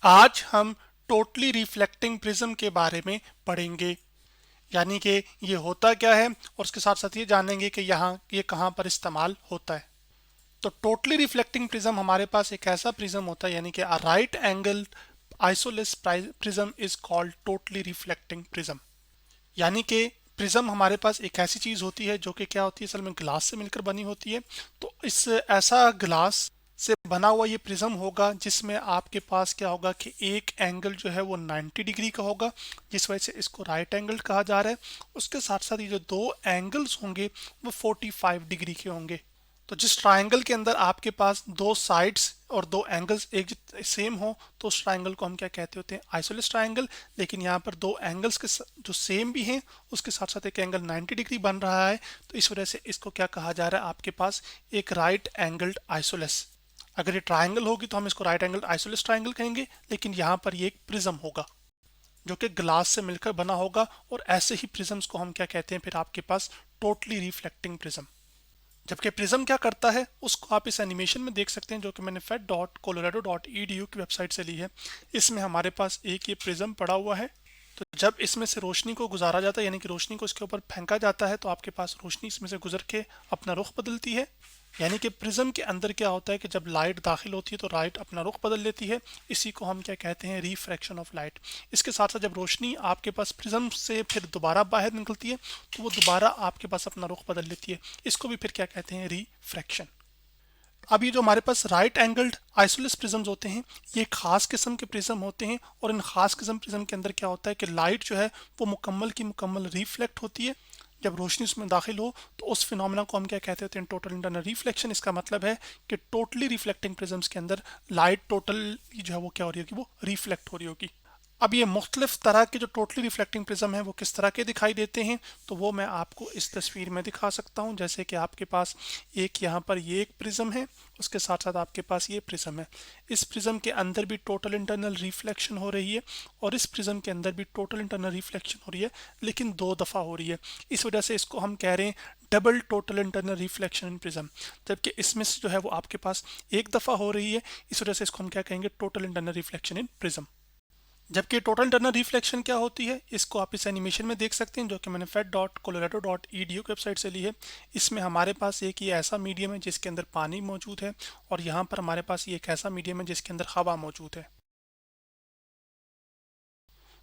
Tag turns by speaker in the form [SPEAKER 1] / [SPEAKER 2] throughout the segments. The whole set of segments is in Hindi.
[SPEAKER 1] आज हम टोटली रिफ्लेक्टिंग प्रिज्म के बारे में पढ़ेंगे। यानी कि ये होता क्या है और उसके साथ साथ ये जानेंगे कि यहाँ ये कहाँ पर इस्तेमाल होता है। तो टोटली रिफ्लेक्टिंग प्रिज्म हमारे पास एक ऐसा प्रिज्म होता है, यानी कि a right angle isosceles prism is called totally reflecting prism. यानी कि प्रिज्म हमारे पास एक ऐसी चीज होती है जो कि क्या होती है, असल में ग्लास से मिलकर बनी होती है। तो इस ऐसा ग्लास से बना हुआ ये प्रिज्म होगा जिसमें आपके पास क्या होगा कि एक एंगल जो है वो 90 डिग्री का होगा, जिस वजह से इसको राइट एंगल कहा जा रहा है। उसके साथ साथ ये जो दो एंगल्स होंगे वो 45 डिग्री के होंगे। तो जिस ट्रायंगल के अंदर आपके पास दो साइड्स और दो एंगल्स एक सेम हो तो उस ट्रायंगल को हम क्या कहते होते हैं, आइसोलेस ट्रायंगल। लेकिन यहाँ पर दो एंगल्स के जो सेम भी हैं उसके साथ साथ एक एंगल 90 डिग्री बन रहा है, तो इस वजह से इसको क्या कहा जा रहा है, आपके पास एक राइट एंगल्ड आइसोलेस। अगर ये ट्रायंगल होगी तो हम इसको राइट एंगल आइसोलेस ट्रायंगल कहेंगे, लेकिन यहाँ पर ये एक प्रिज्म होगा जो कि ग्लास से मिलकर बना होगा। और ऐसे ही प्रिज्म्स को हम क्या कहते हैं फिर आपके पास, टोटली रिफ्लेक्टिंग प्रिज्म। जबकि प्रिज्म क्या करता है उसको आप इस एनिमेशन में देख सकते हैं, जो कि मैंने fed.colorado.edu की वेबसाइट से ली है। इसमें हमारे पास एक ये प्रिज्म पड़ा हुआ है। तो जब इसमें से रोशनी को गुजारा जाता है, यानी कि रोशनी को इसके ऊपर फेंका जाता है, तो आपके पास रोशनी इसमें से गुजर के अपना रुख बदलती है। यानी कि प्रिज्म के अंदर क्या होता है कि जब लाइट दाखिल होती है तो लाइट अपना रुख बदल लेती है। इसी को हम क्या कहते हैं, रिफ्रैक्शन ऑफ लाइट। इसके साथ साथ जब रोशनी आपके पास प्रिज्म से फिर दोबारा बाहर निकलती है तो वो दोबारा आपके पास अपना रुख बदल लेती है। इसको भी फिर क्या कहते हैं, रिफ्रैक्शन। अब ये जो हमारे पास राइट एंगल्ड आइसोलेस प्रिज्म्स होते हैं, ये खास किस्म के प्रिज्म होते हैं। और इन खास किस्म प्रिज्म के अंदर क्या होता है कि लाइट जो है वो मुकम्मल की मुकम्मल रिफ्लेक्ट होती है। जब रोशनी उसमें दाखिल हो तो उस फिनोमेना को हम क्या कहते हैं, टोटल इंटरनल रिफ्लेक्शन। इसका मतलब है कि टोटली रिफ्लेक्टिंग प्रिज्म्स के अंदर लाइट टोटल जो है वो क्या हो रही होगी, वो रिफ्लेक्ट हो रही होगी। अब ये मुख्तलिफ तरह के जो टोटली रिफ्लेक्टिंग प्रिज्म है वो किस तरह के दिखाई देते हैं, तो वो मैं आपको इस तस्वीर में दिखा सकता हूँ। जैसे कि आपके पास एक यहाँ पर ये एक प्रिज्म है, उसके साथ साथ आपके पास ये प्रिज्म है। इस प्रिज्म के अंदर भी टोटल इंटरनल रिफ्लेक्शन हो रही है और इस प्रिज्म के अंदर भी टोटल इंटरनल रिफ्लेक्शन हो रही है, लेकिन दो दफ़ा हो रही है। इस वजह से इसको हम कह रहे हैं double total internal reflection in prism. जबकि इसमें से जो है वो आपके पास एक दफ़ा हो रही है, इस वजह से इसको हम क्या कहेंगे, total internal reflection in prism. जबकि टोटल इंटरनल रिफ्लेक्शन क्या होती है इसको आप इस एनिमेशन में देख सकते हैं, जो कि मैंने fed.colorado.edu की वेबसाइट से ली है। इसमें हमारे पास एक ये ऐसा मीडियम है जिसके अंदर पानी मौजूद है, और यहाँ पर हमारे पास ये एक ऐसा मीडियम है जिसके अंदर हवा मौजूद है।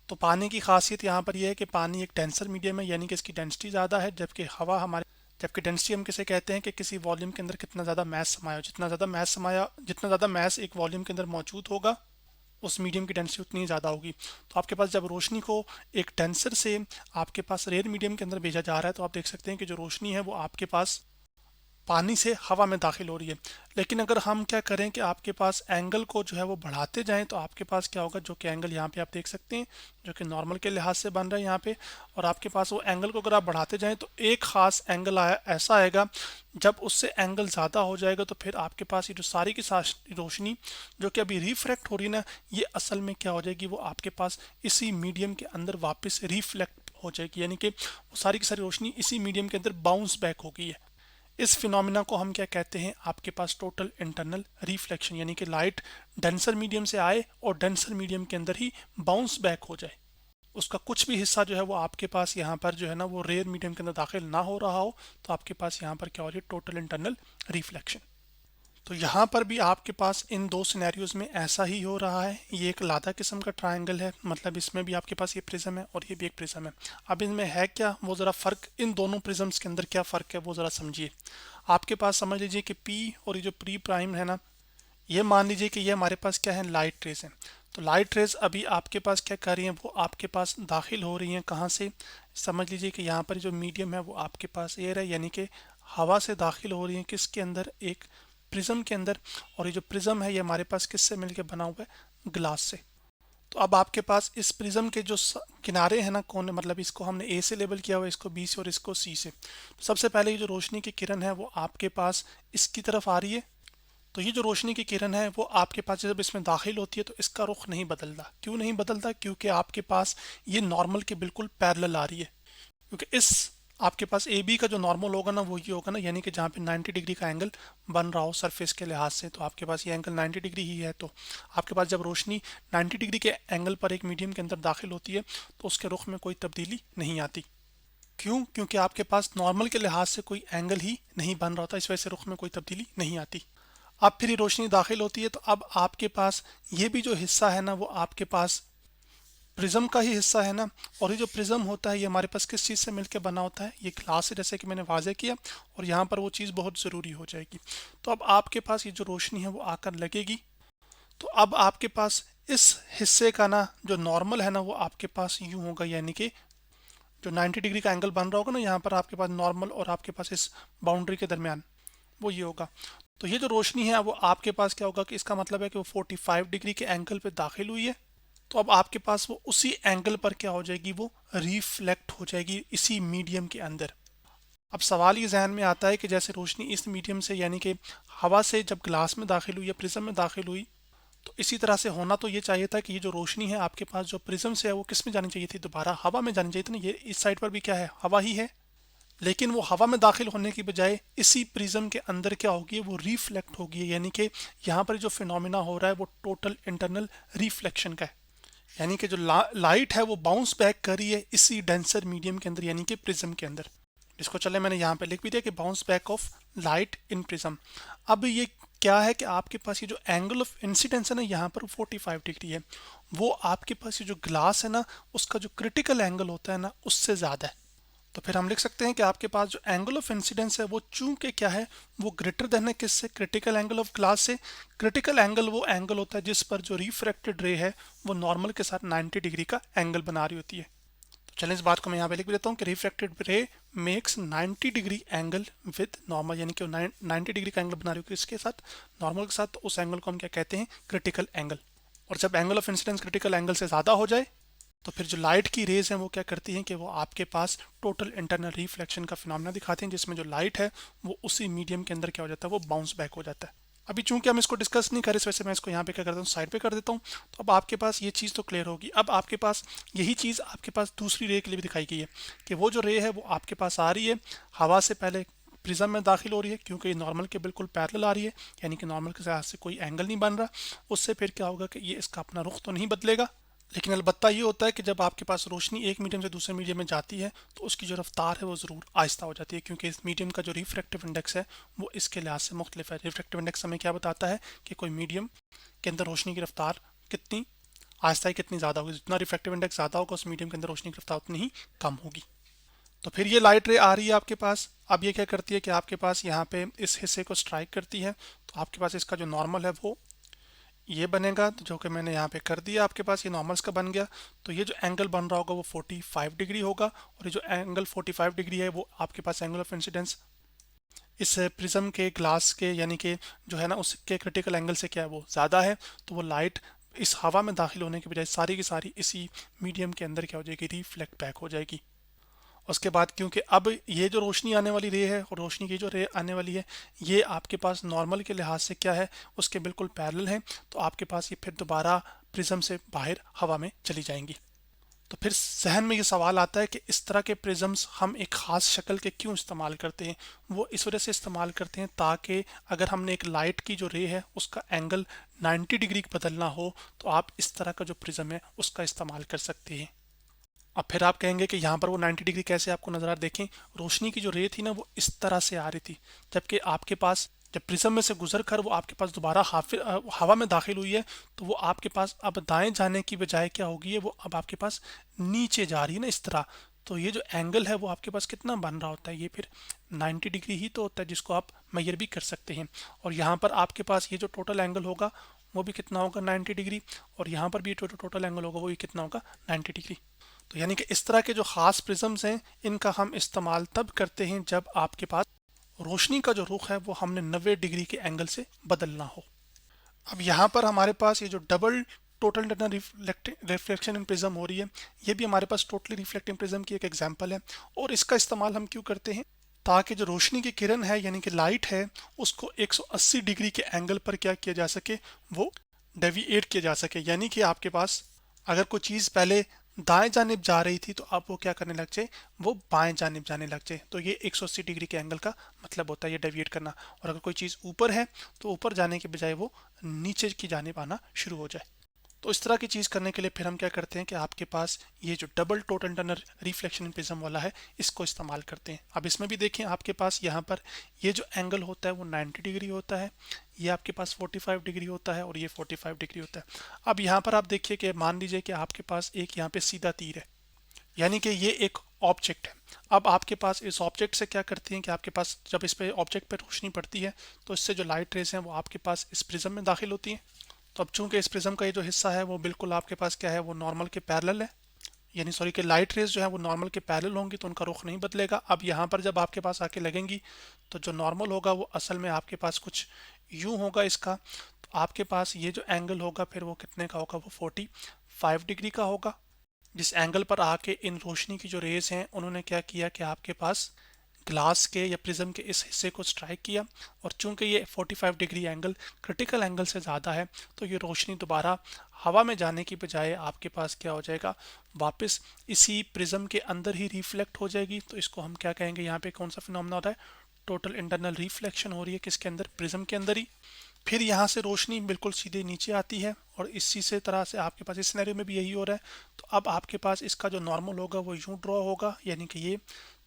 [SPEAKER 1] तो पानी की खासियत यहाँ पर यह है कि पानी एक डेंसर मीडियम है, यानी कि इसकी डेंसिटी ज़्यादा है। जबकि डेंसिटी हम किसे कहते हैं कि किसी वॉल्यूम के अंदर कितना ज़्यादा मैस समाया हो। जितना ज़्यादा मैस एक वॉल्यूम के अंदर मौजूद होगा उस मीडियम की डेंसिटी उतनी ही ज़्यादा होगी। तो आपके पास जब रोशनी को एक डेंसर से आपके पास रेयर मीडियम के अंदर भेजा जा रहा है, तो आप देख सकते हैं कि जो रोशनी है वो आपके पास पानी से हवा में दाखिल हो रही है। लेकिन अगर हम क्या करें कि आपके पास एंगल को जो है वो बढ़ाते जाएं, तो आपके पास क्या होगा, जो कि एंगल यहाँ पे आप देख सकते हैं जो कि नॉर्मल के लिहाज से बन रहा है यहाँ पे। और आपके पास वो एंगल को अगर आप बढ़ाते जाएं तो एक ख़ास एंगल ऐसा आएगा, जब उससे एंगल ज़्यादा हो जाएगा तो फिर आपके पास ये जो सारी की सारी रोशनी जो कि अभी रिफ्रैक्ट हो रही है ना, ये असल में क्या हो जाएगी, वो आपके पास इसी मीडियम के अंदर वापस रिफ्लेक्ट हो जाएगी। यानी कि वो सारी की सारी रोशनी इसी मीडियम के अंदर बाउंस बैक हो गई है। इस फिनोमिना को हम क्या कहते हैं, आपके पास टोटल इंटरनल रिफ्लेक्शन। यानी कि लाइट डेंसर मीडियम से आए और डेंसर मीडियम के अंदर ही बाउंस बैक हो जाए, उसका कुछ भी हिस्सा जो है वो आपके पास यहाँ पर जो है ना वो रेयर मीडियम के अंदर दाखिल ना हो रहा हो, तो आपके पास यहाँ पर क्या हो रही है, टोटल इंटरनल रिफ्लेक्शन। तो यहाँ पर भी आपके पास इन दो सिनेरियोज में ऐसा ही हो रहा है। ये एक लादा किस्म का ट्रायंगल है, मतलब इसमें भी आपके पास ये प्रिज्म है और ये भी एक प्रिज्म है। अब इनमें है क्या, वो ज़रा फ़र्क, इन दोनों प्रिज्म्स के अंदर क्या फ़र्क है वो ज़रा समझिए। आपके पास समझ लीजिए कि पी और ये जो प्री प्राइम है ना, ये मान लीजिए कि ये हमारे पास क्या है, लाइट रेज है। तो लाइट रेज अभी आपके पास क्या कर रही हैं, वो आपके पास दाखिल हो रही हैं कहाँ से, समझ लीजिए कि यहाँ पर जो मीडियम है वो आपके पास एयर है, यानी कि हवा से दाखिल हो रही है किसके अंदर, एक प्रिज्म के अंदर। और ये जो प्रिज्म है ये हमारे पास किससे मिलके बना हुआ है, ग्लास से। तो अब आपके पास इस प्रिज्म के जो किनारे हैं ना, कौन, मतलब इसको हमने ए से लेबल किया हुआ है, इसको बी से और इसको सी से। तो सबसे पहले ये जो रोशनी की किरण है वो आपके पास इसकी तरफ आ रही है। तो ये जो रोशनी की किरण है वो आपके पास जब इसमें दाखिल होती है तो इसका रुख नहीं बदलता। क्यों नहीं बदलता, क्योंकि आपके पास ये नॉर्मल के बिल्कुल पैरेलल आ रही है। क्योंकि इस आपके पास ए बी का जो नॉर्मल होगा ना वो ये होगा ना, यानी कि जहाँ पे 90 डिग्री का एंगल बन रहा हो सरफेस के लिहाज से, तो आपके पास ये एंगल 90 डिग्री ही है। तो आपके पास जब रोशनी 90 डिग्री के एंगल पर एक मीडियम के अंदर दाखिल होती है तो उसके रुख में कोई तब्दीली नहीं आती। क्यों? क्योंकि आपके पास नॉर्मल के लिहाज से कोई एंगल ही नहीं बन रहा होता, इस वजह से रुख में कोई तब्दीली नहीं आती। अब फिर ये रोशनी दाखिल होती है तो अब आपके पास ये भी जो हिस्सा है ना वो आपके पास प्रिज्म का ही हिस्सा है ना। और ये जो प्रिज्म होता है ये हमारे पास किस चीज़ से मिलकर बना होता है? ये ग्लास से, जैसे कि मैंने वाजे किया। और यहाँ पर वो चीज़ बहुत ज़रूरी हो जाएगी। तो अब आपके पास ये जो रोशनी है वो आकर लगेगी, तो अब आपके पास इस हिस्से का ना जो नॉर्मल है ना वो आपके पास यूं होगा, यानी कि जो 90 डिग्री का एंगल बन रहा होगा ना यहाँ पर आपके पास नॉर्मल और आपके पास इस बाउंड्री के दरमियान, वो ये होगा। तो ये जो रोशनी है वो आपके पास क्या होगा कि इसका मतलब है कि वो 45 डिग्री के एंगल पे दाखिल हुई है। तो अब आपके पास वो उसी एंगल पर क्या हो जाएगी, वो रिफ्लेक्ट हो जाएगी इसी मीडियम के अंदर। अब सवाल ये जहन में आता है कि जैसे रोशनी इस मीडियम से, यानी कि हवा से जब ग्लास में दाखिल हुई या प्रिज्म में दाखिल हुई, तो इसी तरह से होना तो ये चाहिए था कि ये जो रोशनी है आपके पास जो प्रिज्म से है वो किस में जानी चाहिए थी, दोबारा हवा में जानी चाहिए थी ना। ये इस साइड पर भी क्या है, हवा ही है। लेकिन वो हवा में दाखिल होने की बजाय इसी प्रिज्म के अंदर क्या होगी, वो रिफ्लेक्ट होगी। यानी कि यहाँ पर जो फिनोमिना हो रहा है वो टोटल इंटरनल रिफ्लेक्शन का है। यानी कि जो लाइट है वो बाउंस बैक कर रही है इसी डेंसर मीडियम के अंदर, यानी कि प्रिज्म के अंदर। जिसको चले मैंने यहाँ पे लिख भी दिया कि bounce back of light in prism. अब ये क्या है कि आपके पास ये जो एंगल ऑफ इंसिडेंस है ना यहाँ पर 45 डिग्री है, वो आपके पास ये जो ग्लास है ना उसका जो क्रिटिकल एंगल होता है ना उससे ज़्यादा है। तो फिर हम लिख सकते हैं कि आपके पास जो एंगल ऑफ इंसिडेंस है वो चूंकि क्या है, वो ग्रेटर देन है किससे, क्रिटिकल एंगल ऑफ ग्लास से। क्रिटिकल एंगल वो एंगल होता है जिस पर जो रिफ्रैक्टेड रे है वो नॉर्मल के साथ 90 डिग्री का एंगल बना रही होती है। तो चलें इस बात को मैं यहाँ पे लिख देता हूँ कि रिफ्रैक्टेड रे makes 90 degree angle with normal, यानी कि 90 डिग्री का एंगल बना रही होती है इसके साथ, नॉर्मल के साथ। तो उस एंगल को हम क्या कहते हैं, क्रिटिकल एंगल। और जब angle of incidence critical angle से ज़्यादा हो जाए तो फिर जो लाइट की रेज हैं वो क्या करती हैं कि वो आपके पास टोटल इंटरनल रिफ्लेक्शन का फिनोमेना दिखाते हैं, जिसमें जो लाइट है वो उसी मीडियम के अंदर क्या हो जाता है, वो बाउंस बैक हो जाता है। अभी चूंकि हम इसको डिस्कस नहीं करें इस वजह से मैं इसको यहाँ पे क्या करता हूँ, साइड पे कर देता हूँ। तो अब आपके पास ये चीज़ तो क्लियर होगी। अब आपके पास यही चीज़ आपके पास दूसरी रे के लिए भी दिखाई गई है कि वो जो रे है वो आपके पास आ रही है हवा से पहले प्रिज्म में दाखिल हो रही है, क्योंकि ये नॉर्मल के बिल्कुल पैरेलल आ रही है, यानी कि नॉर्मल के साथ से कोई एंगल नहीं बन रहा। उससे फिर क्या होगा कि ये इसका अपना रुख तो नहीं बदलेगा, लेकिन अलबत्ता ये होता है कि जब आपके पास रोशनी एक मीडियम से दूसरे मीडियम में जाती है तो उसकी जो रफ्तार है वो ज़रूर आहिस्ता हो जाती है, क्योंकि इस मीडियम का जो रिफ्रैक्टिव इंडेक्स है वो इसके लिहाज से मुख्तलिफ है। रिफ्रैक्टिव इंडेक्स हमें क्या बताता है कि कोई मीडियम के अंदर रोशनी की रफ्तार कितनी आहिस्ता है, कितनी ज़्यादा होगी। जितना रिफ्रैक्टिव इंडेक्स ज़्यादा होगा उस मीडियम के अंदर रोशनी की रफ्तार उतनी ही कम होगी। तो फिर ये लाइट रे आ रही है आपके पास। अब ये क्या करती है कि आपके पास यहाँ पे इस हिस्से को स्ट्राइक करती है, तो आपके पास इसका जो नॉर्मल है वो ये बनेगा, तो जो कि मैंने यहाँ पे कर दिया, आपके पास ये नॉर्मल्स का बन गया। तो ये जो एंगल बन रहा होगा वो 45 डिग्री होगा, और ये जो एंगल 45 डिग्री है वो आपके पास एंगल ऑफ इंसिडेंस इस प्रिज्म के ग्लास के, यानी कि जो है ना उसके क्रिटिकल एंगल से क्या है वो ज़्यादा है। तो वो लाइट इस हवा में दाखिल होने के बजाय सारी की सारी इसी मीडियम के अंदर क्या हो जाएगी, रिफ्लेक्ट बैक हो जाएगी। उसके बाद क्योंकि अब ये जो रोशनी आने वाली रे है और रोशनी की जो रे आने वाली है ये आपके पास नॉर्मल के लिहाज से क्या है, उसके बिल्कुल पैरेलल है। तो आपके पास ये फिर दोबारा प्रिज्म से बाहर हवा में चली जाएंगी। तो फिर जहन में ये सवाल आता है कि इस तरह के प्रिज्म्स हम एक ख़ास शक्ल के क्यों इस्तेमाल करते हैं। वो इस वजह से इस्तेमाल करते हैं ताकि अगर हमने एक लाइट की जो रे है उसका एंगल 90 डिग्री बदलना हो तो आप इस तरह का जो प्रिज्म है उसका इस्तेमाल कर सकते हैं। अब फिर आप कहेंगे कि यहाँ पर वो 90 डिग्री कैसे आपको नजर आ, देखें रोशनी की जो रे थी ना वो इस तरह से आ रही थी, जबकि आपके पास जब प्रिज्म में से गुजर कर वो आपके पास दोबारा हवा में दाखिल हुई है तो वो आपके पास अब दाएं जाने की बजाय क्या होगी है, वो अब आपके पास नीचे जा रही है ना इस तरह। तो ये जो एंगल है वो आपके पास कितना बन रहा होता है, ये फिर 90 डिग्री ही तो होता है, जिसको आप मेजर भी कर सकते हैं। और यहाँ पर आपके पास ये जो टोटल एंगल होगा वो भी कितना होगा, 90 डिग्री। और यहाँ पर भी जो टोटल एंगल होगा वो भी कितना होगा, 90 डिग्री। तो यानी कि इस तरह के जो ख़ास प्रिज्म्स हैं इनका हम इस्तेमाल तब करते हैं जब आपके पास रोशनी का जो रुख है वो हमने 90 डिग्री के एंगल से बदलना हो। अब यहाँ पर हमारे पास ये जो double total internal reflection in prism हो रही है, ये भी हमारे पास टोटली रिफ्लेक्टिंग प्रिज्म की एक एग्जांपल है। और इसका इस्तेमाल हम क्यों करते हैं, ताकि जो रोशनी की किरण है यानी कि लाइट है उसको 180 डिग्री के एंगल पर क्या किया जा सके, वो डेविएट किया जा सके। यानी कि आपके पास अगर कोई चीज़ पहले दाएं जानिब जा रही थी तो अब वो क्या करने लग जाए, वो बाएं जानिब जाने लग जाए। तो ये 180 डिग्री के एंगल का मतलब होता है ये डेविएट करना। और अगर कोई चीज़ ऊपर है तो ऊपर जाने के बजाय वो नीचे की जानिब आना शुरू हो जाए। तो इस तरह की चीज़ करने के लिए फिर हम क्या करते हैं कि आपके पास ये जो double total internal reflection prism वाला है इसको इस्तेमाल करते हैं। अब इसमें भी देखें आपके पास यहाँ पर ये जो एंगल होता है वो 90 डिग्री होता है, ये आपके पास 45 डिग्री होता है और ये 45 डिग्री होता है। अब यहाँ पर आप देखिए कि मान लीजिए कि आपके पास एक यहाँ पे सीधा तीर है, यानी कि ये एक ऑब्जेक्ट है। अब आपके पास इस ऑब्जेक्ट से क्या करती हैं कि आपके पास जब इस पे ऑब्जेक्ट पे रोशनी पड़ती है तो इससे जो लाइट रेज हैं वो आपके पास इस प्रिज्म में दाखिल होती हैं। तो अब चूंकि इस प्रिज्म का ये जो हिस्सा है वो बिल्कुल आपके पास क्या है, वो नॉर्मल के पैरेलल है, यानी सॉरी कि लाइट रेज जो है वो नॉर्मल के पैरेलल होंगी तो उनका रुख नहीं बदलेगा। अब यहाँ पर जब आपके पास आके लगेंगी तो जो नॉर्मल होगा वो असल में आपके पास कुछ यूं होगा इसका। तो आपके पास ये जो एंगल होगा फिर वो कितने का होगा, वो 45 डिग्री का होगा। जिस एंगल पर आके इन रोशनी की जो रेज हैं उन्होंने क्या किया कि आपके पास ग्लास के या प्रिज्म के इस हिस्से को स्ट्राइक किया, और चूंकि ये 45 डिग्री एंगल क्रिटिकल एंगल से ज़्यादा है तो ये रोशनी दोबारा हवा में जाने की बजाय आपके पास क्या हो जाएगा, वापस इसी प्रिज्म के अंदर ही रिफ्लेक्ट हो जाएगी। तो इसको हम क्या कहेंगे, यहाँ पे कौन सा फिनोमेना हो रहा है, टोटल इंटरनल रिफ्लेक्शन हो रही है किसके अंदर, प्रिज्म के अंदर ही। फिर यहाँ से रोशनी बिल्कुल सीधे नीचे आती है और इसी से तरह से आपके पास इस सिनेरियो में भी यही हो रहा है। तो अब आपके पास इसका जो नॉर्मल होगा वो यूं ड्रॉ होगा, यानी कि ये।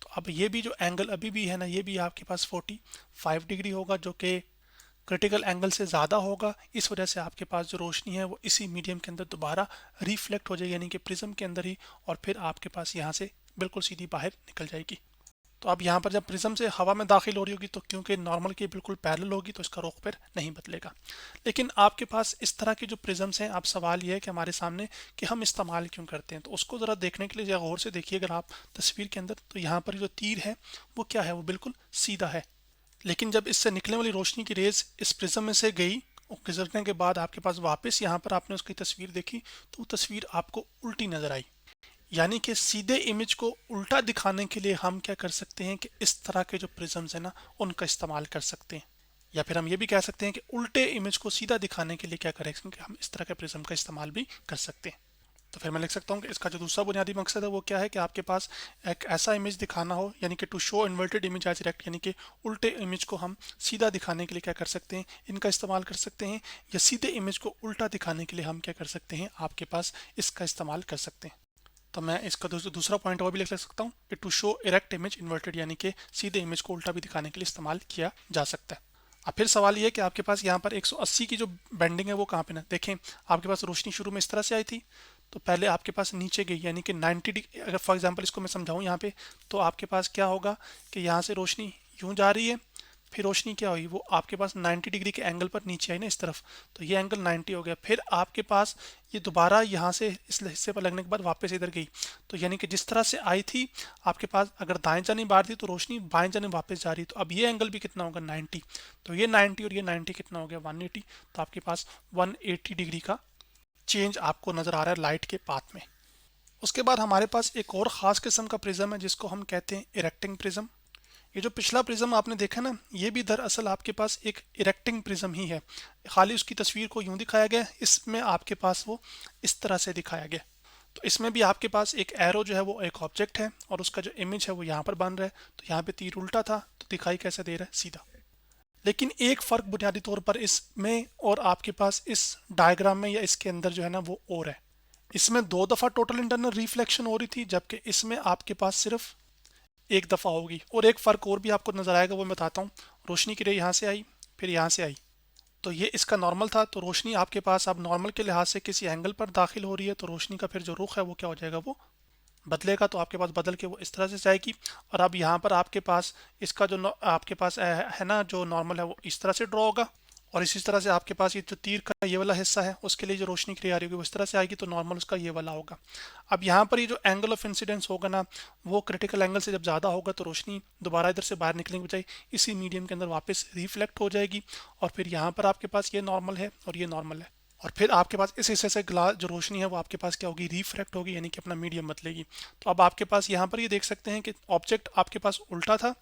[SPEAKER 1] तो अब ये भी जो एंगल अभी भी है ना, ये भी आपके पास 45 डिग्री होगा जो कि क्रिटिकल एंगल से ज़्यादा होगा। इस वजह से आपके पास जो रोशनी है वो इसी मीडियम के अंदर दोबारा रिफ्लेक्ट हो जाएगी, यानी कि प्रिज्म के अंदर ही, और फिर आपके पास यहाँ से बिल्कुल सीधी बाहर निकल जाएगी। तो अब यहाँ पर जब प्रिज्म से हवा में दाखिल हो रही होगी तो क्योंकि नॉर्मल के बिल्कुल पैरेलल होगी तो इसका रुख फिर नहीं बदलेगा। लेकिन आपके पास इस तरह की जो प्रिज्म्स हैं, अब सवाल ये है कि हमारे सामने कि हम इस्तेमाल क्यों करते हैं। तो उसको ज़रा देखने के लिए गौर से देखिए अगर आप तस्वीर के अंदर, तो यहाँ पर जो तीर है वो क्या है, वो बिल्कुल सीधा है। लेकिन जब इससे निकलने वाली रोशनी की रेज इस प्रिज्म में से गई और गुजरने के बाद आपके पास वापस यहाँ पर आपने उसकी तस्वीर देखी तो वो तस्वीर आपको उल्टी नजर आई। यानी कि सीधे इमेज को उल्टा दिखाने के लिए हम क्या कर सकते हैं कि इस तरह के जो प्रिज्म्स है ना उनका इस्तेमाल कर सकते हैं। या फिर हम ये भी कह सकते हैं कि उल्टे इमेज को सीधा दिखाने के लिए क्या करें कि हम इस तरह के प्रिज्म का इस्तेमाल भी कर सकते हैं। तो फिर मैं लिख सकता हूँ कि इसका जो दूसरा बुनियादी मकसद है वो क्या है कि आपके पास एक ऐसा इमेज दिखाना हो, यानी कि to show inverted image as direct, यानी कि उल्टे इमेज को हम सीधा दिखाने के लिए क्या कर सकते हैं, इनका इस्तेमाल कर सकते हैं। या सीधे इमेज को उल्टा दिखाने के लिए हम क्या कर सकते हैं, आपके पास इसका इस्तेमाल कर सकते हैं। तो मैं इसका दूसरा पॉइंट और भी लिख सकता हूँ कि to show erect image inverted, यानी कि सीधे इमेज को उल्टा भी दिखाने के लिए इस्तेमाल किया जा सकता है। अब फिर सवाल ये है कि आपके पास यहाँ पर 180 की जो बेंडिंग है वो कहाँ पे ना, देखें आपके पास रोशनी शुरू में इस तरह से आई थी तो पहले आपके पास नीचे गई, यानी कि 90 डिग्री। अगर फॉर एग्जांपल इसको मैं समझाऊँ यहाँ पे, तो आपके पास क्या होगा कि यहाँ से रोशनी यूं जा रही है, फिर रोशनी क्या हुई, वो आपके पास 90 डिग्री के एंगल पर नीचे आई ना इस तरफ, तो ये एंगल 90 हो गया। फिर आपके पास ये दोबारा यहाँ से इस हिस्से पर लगने के बाद वापस इधर गई। तो यानी कि जिस तरह से आई थी आपके पास अगर दाएं जानिब आ रही थी तो रोशनी बाएं जानिब वापस जा रही, तो अब ये एंगल भी कितना होगा, 90। तो ये 90 और ये 90 कितना हो गया, 180। तो आपके पास 180 डिग्री का चेंज आपको नजर आ रहा है लाइट के पाथ में। उसके बाद हमारे पास एक और ख़ास किस्म का प्रिज्म है जिसको हम कहते हैं इरेक्टिंग प्रिज्म। ये जो पिछला प्रिज्म आपने देखा ना, ये भी दरअसल आपके पास एक इरेक्टिंग प्रिज्म ही है, खाली उसकी तस्वीर को यूं दिखाया गया, इसमें आपके पास वो इस तरह से दिखाया गया। तो इसमें भी आपके पास एक एरो जो है वो एक ऑब्जेक्ट है और उसका जो इमेज है वो यहाँ पर बन रहा है। तो यहाँ पे तीर उल्टा था तो दिखाई कैसे दे रहा है, सीधा। लेकिन एक फ़र्क बुनियादी तौर पर इसमें और आपके पास इस डायग्राम में या इसके अंदर जो है ना वो और है। इसमें 2 दफ़ा टोटल इंटरनल रिफ्लेक्शन हो रही थी जबकि इसमें आपके पास सिर्फ एक दफ़ा होगी। और एक फ़र्क और भी आपको नज़र आएगा, वो मैं बताता हूँ। रोशनी की रे यहाँ से आई फिर यहाँ से आई, तो ये इसका नॉर्मल था, तो रोशनी आपके पास अब नॉर्मल के लिहाज से किसी एंगल पर दाखिल हो रही है तो रोशनी का फिर जो रुख है वो क्या हो जाएगा, वो बदलेगा। तो आपके पास बदल के वो इस तरह से जाएगी। और अब यहाँ पर आपके पास इसका जो आपके पास है ना जो नॉर्मल है वो इस तरह से ड्रॉ होगा, और इसी तरह से आपके पास ये जो तीर का ये वाला हिस्सा है उसके लिए जो रोशनी की रे आ रही होगी वो इस तरह से आएगी, तो नॉर्मल उसका ये वाला होगा। अब यहाँ पर ये जो एंगल ऑफ इंसिडेंस होगा ना, वो क्रिटिकल एंगल से जब ज़्यादा होगा तो रोशनी दोबारा इधर से बाहर निकलने के बजाय इसी मीडियम के अंदर वापस रिफ्लेक्ट हो जाएगी, और फिर यहाँ पर आपके पास ये नॉर्मल है और ये नॉर्मल है, और फिर आपके पास इस हिस्से से ग्लास जो रोशनी है वो आपके पास क्या होगी, रिफ्रैक्ट होगी, यानी कि अपना मीडियम बदलेगी। तो अब आपके पास यहाँ पर ये देख सकते हैं कि ऑब्जेक्ट आपके पास उल्टा था,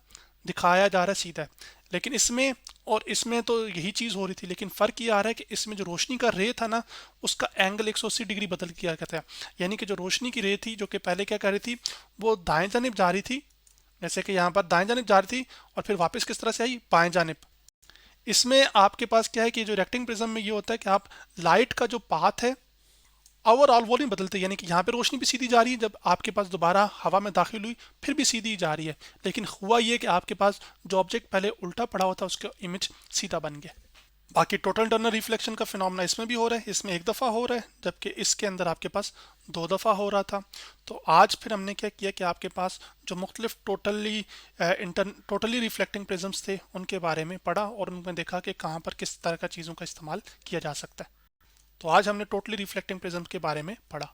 [SPEAKER 1] दिखाया जा रहा है सीधा है। लेकिन इसमें और इसमें तो यही चीज़ हो रही थी, लेकिन फ़र्क ये आ रहा है कि इसमें जो रोशनी का रे था ना, उसका एंगल 180 डिग्री बदल किया गया था। यानी कि जो रोशनी की रे थी जो कि पहले क्या कर रही थी, वो दाएं जानिब जा रही थी, जैसे कि यहाँ पर दाएं जानिब जा रही थी और फिर वापस किस तरह से आई, बाएं जानिब। इसमें आपके पास क्या है कि जो रेक्टिंग प्रिज्म में ये होता है कि आप लाइट का जो पाथ है ओवरऑल वो नहीं बदलते, यानी कि यहाँ पे रोशनी भी सीधी जा रही है, जब आपके पास दोबारा हवा में दाखिल हुई फिर भी सीधी जा रही है। लेकिन हुआ ये कि आपके पास जो ऑब्जेक्ट पहले उल्टा पड़ा हुआ था उसका इमेज सीधा बन गया। बाकी टोटल टर्नर रिफ्लेक्शन का फिनोमेना इसमें भी हो रहा है, इसमें एक दफ़ा हो रहा है जबकि इसके अंदर आपके पास दो दफ़ा हो रहा था। तो आज फिर हमने क्या किया कि आपके पास जो मुख्तलिफ टोटली रिफ्लेक्टिंग प्रिज्म्स थे उनके बारे में पढ़ा और उनमें देखा कि कहाँ पर किस तरह का चीज़ों का इस्तेमाल किया जा सकता है। तो आज हमने टोटली रिफ्लेक्टिंग प्रिज्म के बारे में पढ़ा।